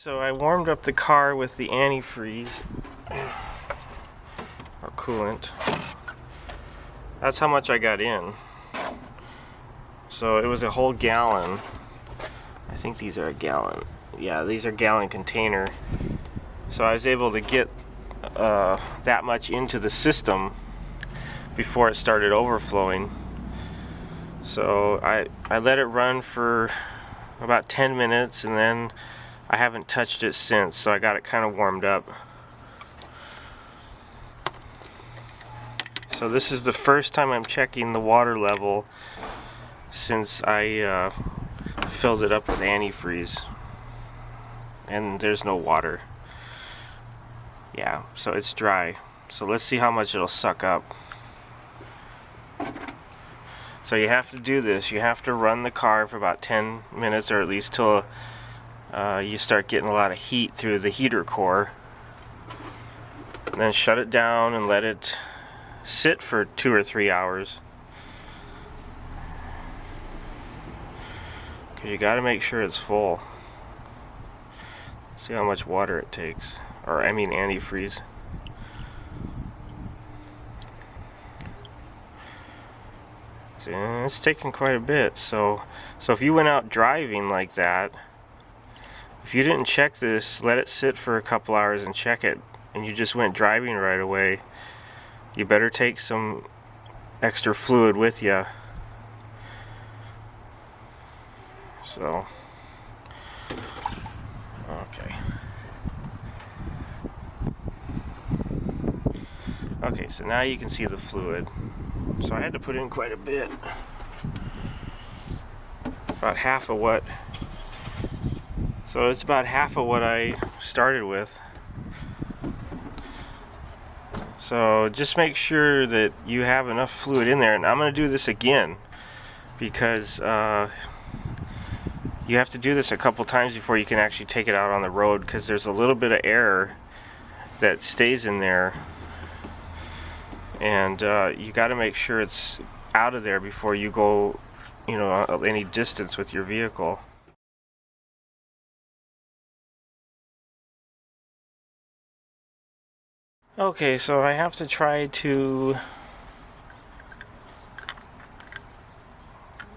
So I warmed up the car with the AntiFreeze, or coolant. That's how much I got in. So it was a whole gallon. I think these are a gallon. Yeah, these are gallon container. So I was able to get that much into the system before it started overflowing. So I let it run for about 10 minutes and then I haven't touched it since, so I got it kind of warmed up. So this is the first time I'm checking the water level since I filled it up with antifreeze, and there's no water. Yeah, so it's dry. So let's see how much it'll suck up. So you have to do this. You have to run the car for about 10 minutes, or at least till you start getting a lot of heat through the heater core. And then shut it down and let it sit for 2 or 3 hours. Because you got to make sure it's full. See how much water it takes. Or I mean antifreeze. It's taking quite a bit. So if you went out driving like that, if you didn't check this, let it sit for a couple hours and check it, and you just went driving right away, you better take some extra fluid with you. So, okay. Okay, so now you can see the fluid. So I had to put in quite a bit. About half of what. So it's about half of what I started with. So just make sure that you have enough fluid in there, and I'm going to do this again because you have to do this a couple times before you can actually take it out on the road, because there's a little bit of air that stays in there, and you got to make sure it's out of there before you go, you know, any distance with your vehicle. Okay, so I have to try to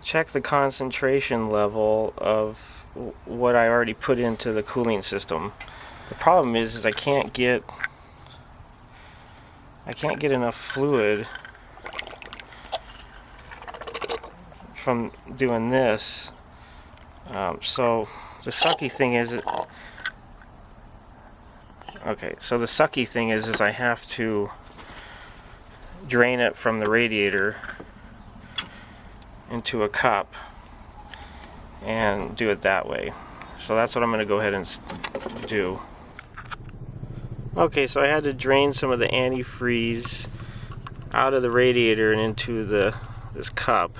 check the concentration level of what I already put into the cooling system. The problem is I can't get enough fluid from doing this. So the sucky thing is I have to drain it from the radiator into a cup and do it that way. So that's what I'm going to go ahead and do. Okay, so I had to drain some of the antifreeze out of the radiator and into this cup.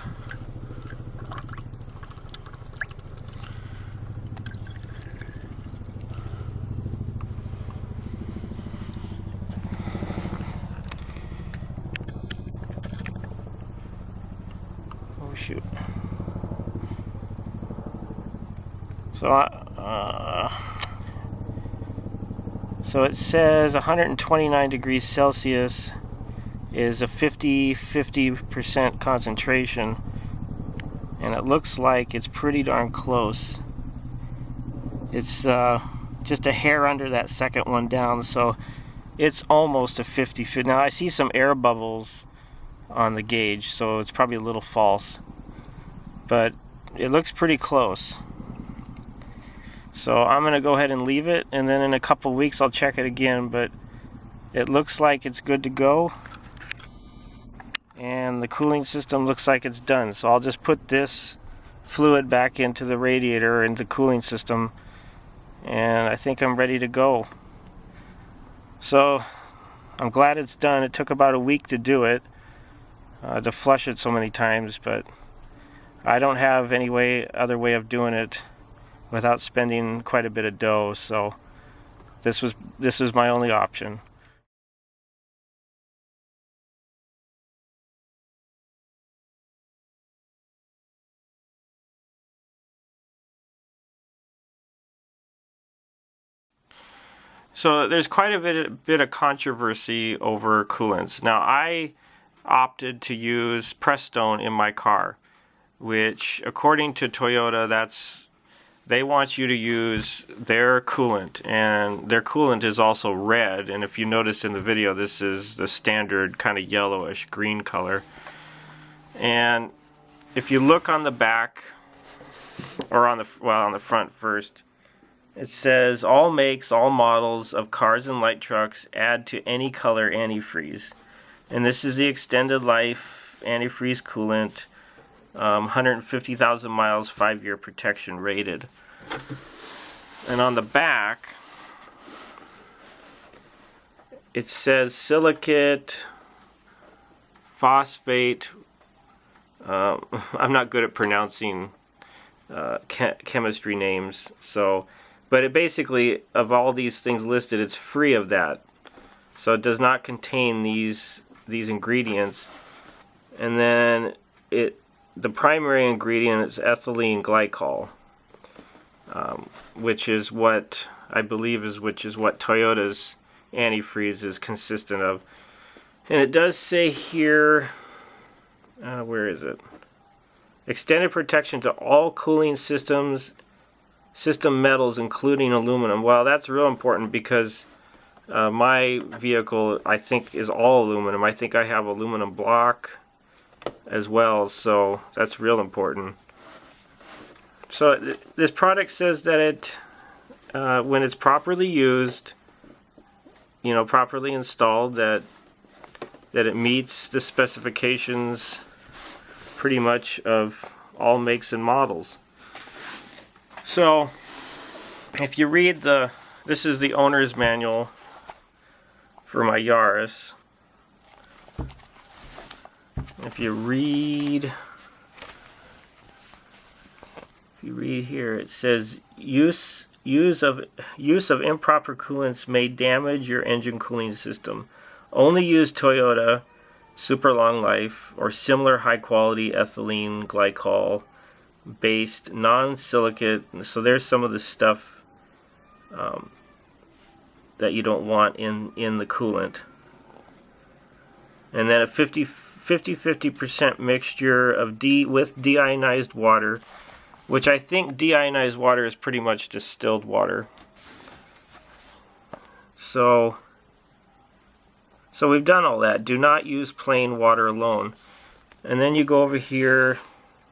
Oh shoot. So it says 129 degrees Celsius is a 50% concentration, and it looks like it's pretty darn close. It's just a hair under that second one down, so it's almost a 50. Now I see some air bubbles on the gauge, so it's probably a little false, but it looks pretty close. So I'm going to go ahead and leave it, and then in a couple weeks I'll check it again, but it looks like it's good to go, and the cooling system looks like it's done. So I'll just put this fluid back into the radiator and the cooling system, and I think I'm ready to go. So I'm glad it's done. It took about a week to do it, to flush it so many times, but I don't have any other way of doing it without spending quite a bit of dough, so this was my only option. So there's quite a bit of controversy over coolants. Now I opted to use Prestone in my car, which according to Toyota, they want you to use their coolant, and their coolant is also red, and if you notice in the video, this is the standard kind of yellowish green color. And if you look on the back, or on the front first, it says all makes, all models of cars and light trucks add to any color antifreeze. And this is the extended life antifreeze coolant, 150,000 miles, 5-year protection rated. And on the back, it says silicate, phosphate. I'm not good at pronouncing chemistry names, but it basically, of all these things listed, it's free of that. So it does not contain these ingredients. And then the primary ingredient is ethylene glycol, which is what I believe is what Toyota's antifreeze is consistent of. And it does say here, where is it? Extended protection to all cooling system metals, including aluminum. Well, that's real important because my vehicle, I think, is all aluminum. I think I have aluminum block as well, so that's real important. So this product says that when it's properly used, properly installed, that it meets the specifications pretty much of all makes and models. So if you read this is the owner's manual for my Yaris. If you read here, it says use of improper coolants may damage your engine cooling system. Only use Toyota super long life or similar high quality ethylene glycol based non-silicate. So there's some of the stuff that you don't want in the coolant. And then a 50% mixture of with deionized water, which I think deionized water is pretty much distilled water. So we've done all that. Do not use plain water alone. And then you go over here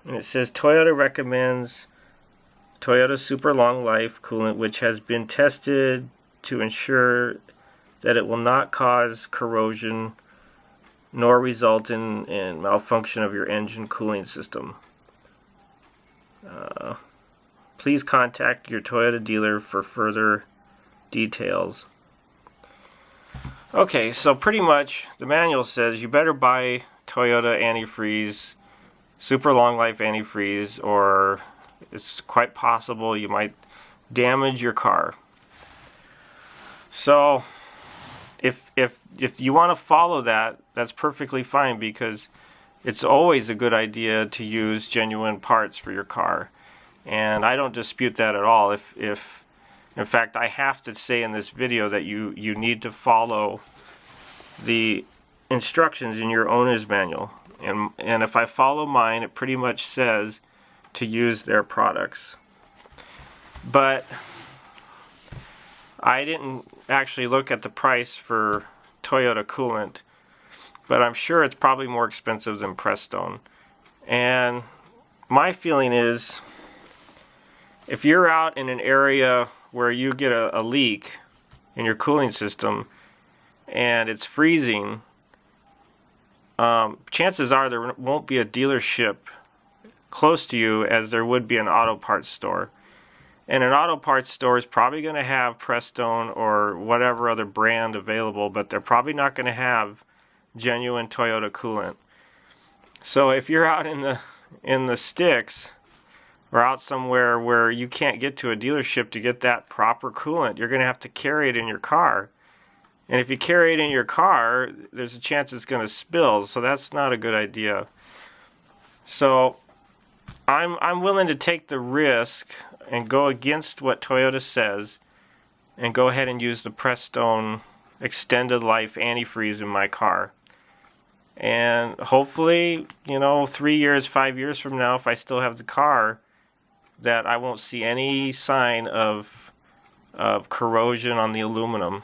and it says Toyota recommends Toyota Super Long Life coolant, which has been tested to ensure that it will not cause corrosion nor result in malfunction of your engine cooling system. Please contact your Toyota dealer for further details. Okay, so pretty much the manual says you better buy Toyota antifreeze, super long life antifreeze, or it's quite possible you might damage your car. So if you want to follow that, that's perfectly fine, because it's always a good idea to use genuine parts for your car. And I don't dispute that at all. If in fact, I have to say in this video that you need to follow the instructions in your owner's manual. And if I follow mine, it pretty much says to use their products. But I didn't actually look at the price for Toyota coolant, but I'm sure it's probably more expensive than Prestone. And my feeling is, if you're out in an area where you get a leak in your cooling system and it's freezing, chances are there won't be a dealership close to you as there would be an auto parts store. And an auto parts store is probably going to have Prestone or whatever other brand available, but they're probably not going to have genuine Toyota coolant. So if you're out in the sticks, or out somewhere where you can't get to a dealership to get that proper coolant, you're going to have to carry it in your car. And if you carry it in your car, there's a chance it's going to spill, so that's not a good idea. So I'm willing to take the risk and go against what Toyota says and go ahead and use the Prestone extended life antifreeze in my car. And hopefully, you know, 3 years, 5 years from now, if I still have the car, that I won't see any sign of corrosion on the aluminum.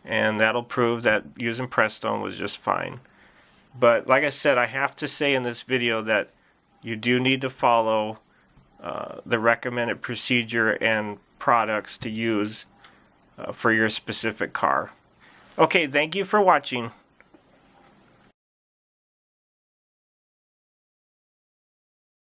And that'll prove that using Prestone was just fine. But like I said, I have to say in this video that you do need to follow the recommended procedure and products to use for your specific car. Okay, thank you for watching.